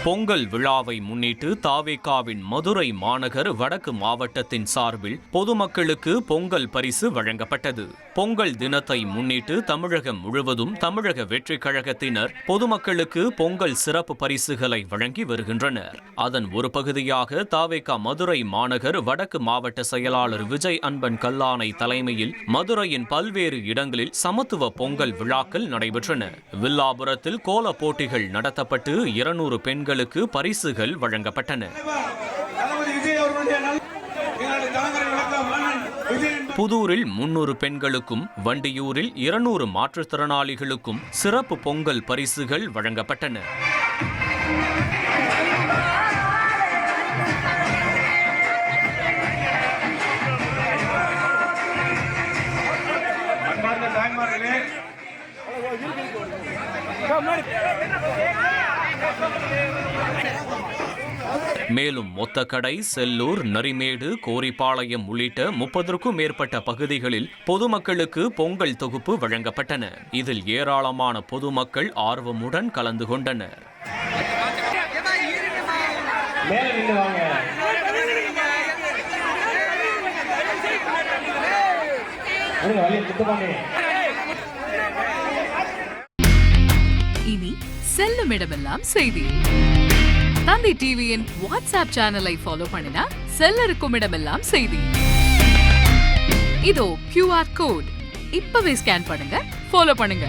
பொங்கல் விழாவை முன்னிட்டு தாவேகாவின் மதுரை மாநகர் வடக்கு மாவட்டத்தின் சார்பில் பொதுமக்களுக்கு பொங்கல் பரிசு வழங்கப்பட்டது. பொங்கல் தினத்தை முன்னிட்டு தமிழகம் முழுவதும் தமிழக வெற்றிக் கழகத்தினர் பொதுமக்களுக்கு பொங்கல் சிறப்பு பரிசுகளை வழங்கி வருகின்றனர். அதன் ஒரு பகுதியாக தாவேகா மதுரை மாநகர் வடக்கு மாவட்ட செயலாளர் விஜய் அன்பன் கல்லானை தலைமையில் மதுரையின் பல்வேறு இடங்களில் சமத்துவ பொங்கல் விழாக்கள் நடைபெற்றன. வில்லாபுரத்தில் கோல போட்டிகள் நடத்தப்பட்டு 200 பெண்களுக்கு பரிசுகள் வழங்கப்பட்டன. புதூரில் 300 பெண்களுக்கும் வண்டியூரில் 200 மாற்றுத்திறனாளிகளுக்கும் சிறப்பு பொங்கல் பரிசுகள் வழங்கப்பட்டன. மேலும் மொத்தக்கடை, செல்லூர், நரிமேடு, கோரிப்பாளையம் உள்ளிட்ட 30க்கும் மேற்பட்ட பகுதிகளில் பொதுமக்களுக்கு பொங்கல் தொகுப்பு வழங்கப்பட்டன. இதில் ஏராளமான பொதுமக்கள் ஆர்வமுடன் கலந்து கொண்டனர். இனி செல்லும் இடமெல்லாம் செய்தி. தந்தி டிவியின் வாட்ஸ்அப் சேனலை ஃபாலோ பண்ணினா செல்ல இருக்கும் இடமெல்லாம் செய்தி. இதோ QR கோட் இப்பவே ஸ்கேன் பண்ணுங்க, ஃபாலோ பண்ணுங்க.